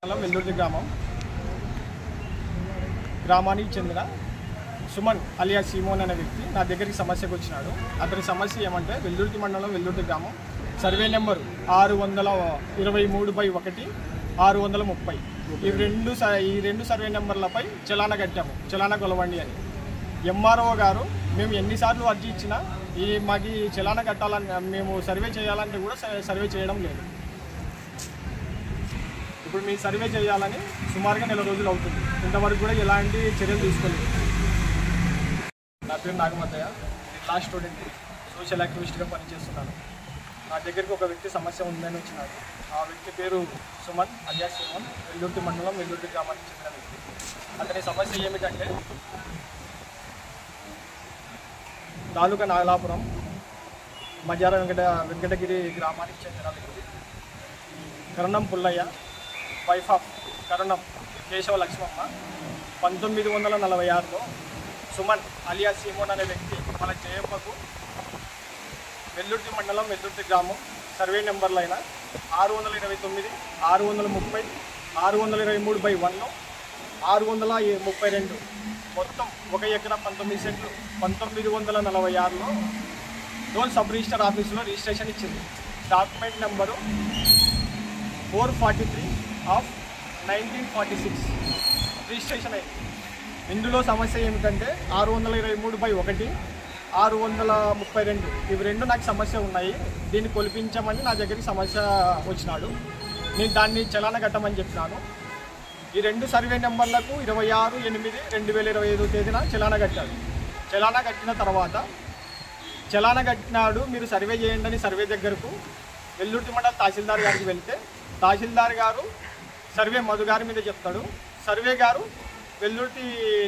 వెల్లుర్తి గ్రామానికి చెందిన సుమన్ అలియా సీమోన్ అనే వ్యక్తి నా దగ్గరికి సమస్యకు వచ్చినాడు. అతని సమస్య ఏమంటే వెల్లుర్తి మండలం వెల్లుర్తి గ్రామం సర్వే నెంబరు 623/1 630 ఈ రెండు సర్వే నెంబర్లపై చలానా కట్టాము. చలానా కొలవండి అని ఎంఆర్ఓ గారు మేము ఎన్నిసార్లు అర్జీ ఇచ్చినా మాకు చలానా కట్టాలని మేము సర్వే చేయాలంటే కూడా సర్వే చేయడం లేదు. ఇప్పుడు మీ సర్వే చేయాలని సుమారుగా నెల రోజులు అవుతుంది. ఇంతవరకు కూడా ఎలాంటి చర్యలు తీసుకోలేదు. నా పేరు నాగమద్దయ్య, లా స్టూడెంట్, సోషల్ యాక్టివిస్ట్గా పనిచేస్తున్నాను. నా దగ్గరికి ఒక వ్యక్తి సమస్య ఉందని వచ్చినాడు. ఆ వ్యక్తి పేరు సుమన్ అలియా సీమోన్, వెల్లుర్తి మండలం వెల్లుర్తి గ్రామానికి చెందిన వ్యక్తి. అతని సమస్య ఏమిటంటే తాలూకా నాగలాపురం మజార వెంకటగిరి గ్రామానికి చెందిన వ్యక్తి కరణం పుల్లయ్య, వైఫ్ ఆఫ్ కరణం కేశవ లక్ష్మమ్మ. 1946లో సుమన్ అలియా సీమోన్ అనే వ్యక్తి మన జయమ్మకు వెల్లుర్తి మండలం వెల్లుర్తి గ్రామం సర్వే నెంబర్లైన 629, 630, 623/1, 632 మొత్తం 1 ఎకరా 19 సెంట్లు 1946లో డోల్ సబ్ రిజిస్టర్ ఆఫీసులో రిజిస్ట్రేషన్ ఇచ్చింది. డాక్యుమెంట్ నెంబరు 443 ఆఫ్ 1946 రిజిస్ట్రేషన్ అయింది. ఇందులో సమస్య ఏమిటంటే 623/1, 632 ఇవి రెండు నాకు సమస్య ఉన్నాయి. దీన్ని కొలిపించమని నా దగ్గరికి సమస్య వచ్చినాడు. నేను దాన్ని చలానా కట్టమని చెప్పినాను. ఈ రెండు సర్వే నెంబర్లకు 26/8/2025 తేదీన చలానా కట్టాడు. చలానా కట్టిన తర్వాత చలానా కట్టినాడు మీరు సర్వే చేయండి అని సర్వే దగ్గరకు వెల్లుర్తి మండల తహసీల్దార్ గారికి వెళ్తే తహసీల్దార్ గారు సర్వే మధు గారి మీద చెప్తాడు. సర్వే గారు వెల్లుర్తి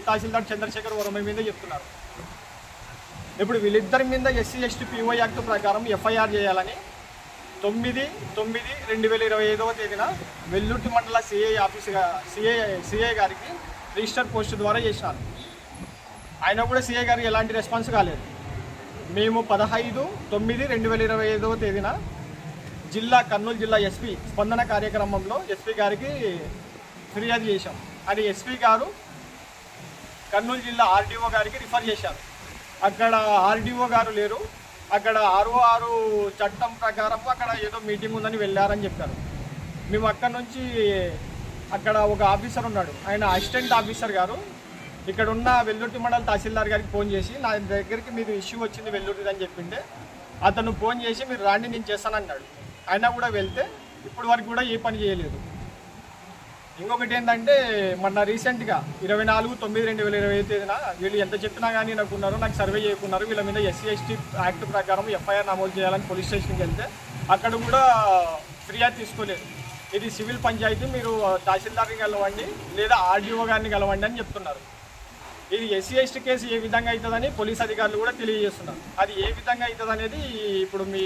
తహసీల్దార్ చంద్రశేఖర్ వర్మ మీద చెప్తున్నారు. ఇప్పుడు వీళ్ళిద్దరి మీద SC/ST PO యాక్ట్ ప్రకారం FIR చేయాలని 9/9/2025 తేదీన వెల్లుర్తి మండల సిఐ గారికి రిజిస్టర్ పోస్ట్ ద్వారా చేసినారు. ఆయన కూడా సిఐ గారికి ఎలాంటి రెస్పాన్స్ కాలేదు. మేము 15/9/2025 తేదీన కర్నూలు జిల్లా SP స్పందన కార్యక్రమంలో SP గారికి ఫిర్యాదు చేశాం. అది SP గారు కర్నూలు జిల్లా RDO గారికి రిఫర్ చేశారు. అక్కడ RDO గారు లేరు. అక్కడ 6 చట్టం ప్రకారం అక్కడ ఏదో మీటింగ్ ఉందని వెళ్ళారని చెప్పారు. మేము అక్కడ ఒక ఆఫీసర్ ఉన్నాడు, ఆయన అసిస్టెంట్ ఆఫీసర్ గారు ఇక్కడ ఉన్న వెల్లుర్తి మండల తహసీల్దార్ గారికి ఫోన్ చేసి నా దగ్గరికి మీరు ఇష్యూ వచ్చింది వెల్లుర్తి అని చెప్పింటే అతను ఫోన్ చేసి మీరు రాండి నేను చేస్తానన్నాడు. అయినా కూడా వెళ్తే ఇప్పటి వరకు కూడా ఏ పని చేయలేదు. ఇంకొకటి ఏంటంటే మొన్న రీసెంట్గా 24/9/2025 తేదీన వీళ్ళు ఎంత చెప్పినా కానీ నాకు సర్వే చేయకున్నారు. వీళ్ళ మీద SC/ST యాక్ట్ ప్రకారం FIR నమోదు చేయాలని పోలీస్ స్టేషన్కి వెళ్తే అక్కడ కూడా ఫిర్యాదు తీసుకోలేదు. ఇది సివిల్ పంచాయతీ, మీరు తహసీల్దార్ని కలవండి లేదా RDO గారిని కలవండి అని చెప్తున్నారు. ఇది SC/ST కేసు ఏ విధంగా అవుతుందని పోలీస్ అధికారులు కూడా తెలియజేస్తున్నారు. అది ఏ విధంగా అవుతుంది అనేది ఇప్పుడు మీ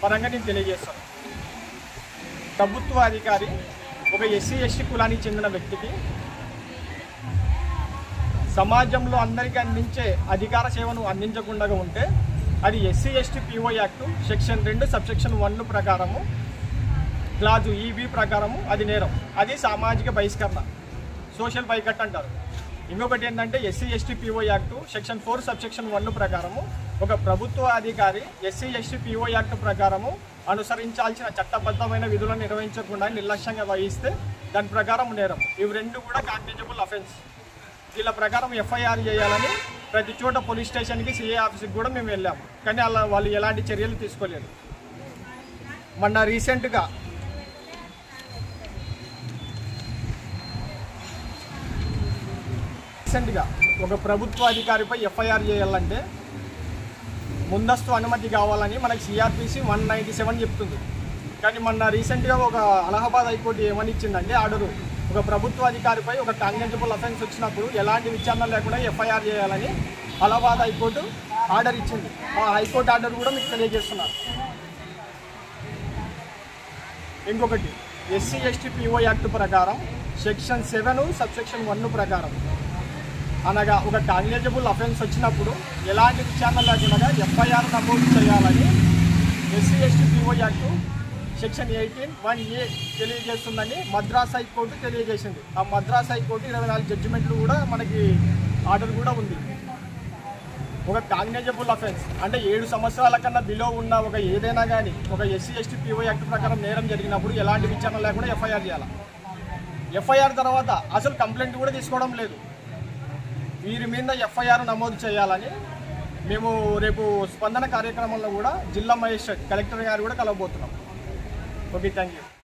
పరంగా నేను తెలియజేస్తాను. ప్రభుత్వ అధికారి ఒక SC/ST కులానికి చెందిన వ్యక్తికి సమాజంలో అందరికీ అందించే అధికార సేవను అందించకుండా ఉంటే అది SC/ST PO act section 2 subsection 1 ప్రకారము క్లాజు EB ప్రకారము అది నేరం. అది సామాజిక బహిష్కరణ, సోషల్ బైకట్ అంటారు. ఇంకొకటి ఏంటంటే SC/ST PO act section 4 subsection 1 ప్రకారము ఒక ప్రభుత్వ అధికారి SC/ST PO యాక్ట్ ప్రకారము అనుసరించాల్సిన చట్టబద్ధమైన విధులను నిర్వహించకుండా నిర్లక్ష్యంగా వహిస్తే దాని ప్రకారం నేరం. ఇవి రెండు కూడా కాగ్నిజబుల్ అఫెన్స్. వీళ్ళ ప్రకారం FIR చేయాలని ప్రతి చోట పోలీస్ స్టేషన్కి CA ఆఫీస్కి కూడా మేము వెళ్ళాము. కానీ వాళ్ళు ఎలాంటి చర్యలు తీసుకోలేదు. మొన్న రీసెంట్గా ఒక ప్రభుత్వ అధికారిపై FIR చేయాలంటే ముందస్తు అనుమతి కావాలని మనకి CRPC 197 చెప్తుంది. కానీ మొన్న రీసెంట్గా ఒక అలహాబాద్ హైకోర్టు ఏమని ఇచ్చిందంటే ఆర్డరు, ఒక ప్రభుత్వ అధికారిపై ఒక కాగ్నిజబుల్ అఫెన్స్ వచ్చినప్పుడు ఎలాంటి విచారణ లేకుండా FIR చేయాలని అలహాబాద్ హైకోర్టు ఆర్డర్ ఇచ్చింది. ఆ హైకోర్టు ఆర్డర్ కూడా మీకు తెలియజేస్తున్నారు. ఇంకొకటి SC/ST PO యాక్ట్ ప్రకారం సెక్షన్ 7 సబ్సెక్షన్ 1 ప్రకారం అనగా ఒక కాగ్నిజబుల్ అఫెన్స్ వచ్చినప్పుడు ఎలాంటి విచారణ లేకుండా FIR నమోదు చేయాలని SC/ST PO act section 18(1)(a) తెలియజేస్తుందని మద్రాస్ హైకోర్టు తెలియజేసింది. ఆ మద్రాస్ హైకోర్టు 24 జడ్జిమెంట్లు కూడా మనకి ఆర్డర్ కూడా ఉంది. ఒక కాగ్నిజబుల్ అఫెన్స్ అంటే 7 సంవత్సరాల కన్నా బిలో ఉన్న ఒక ఏదైనా కానీ ఒక SC/ST PO యాక్ట్ ప్రకారం నేరం జరిగినప్పుడు ఎలాంటి విచారణ లేకుండా ఎఫ్ఐఆర్ చేయాలి. ఎఫ్ఐఆర్ తర్వాత అసలు కంప్లైంట్ కూడా తీసుకోవడం లేదు. వీరి మీద ఎఫ్ఐఆర్ నమోదు చేయాలని మేము రేపు స్పందన కార్యక్రమంలో కూడా జిల్లా మేజిస్ట్రేట్ కలెక్టర్ గారు కూడా కలవబోతున్నాం. Okay, thank you.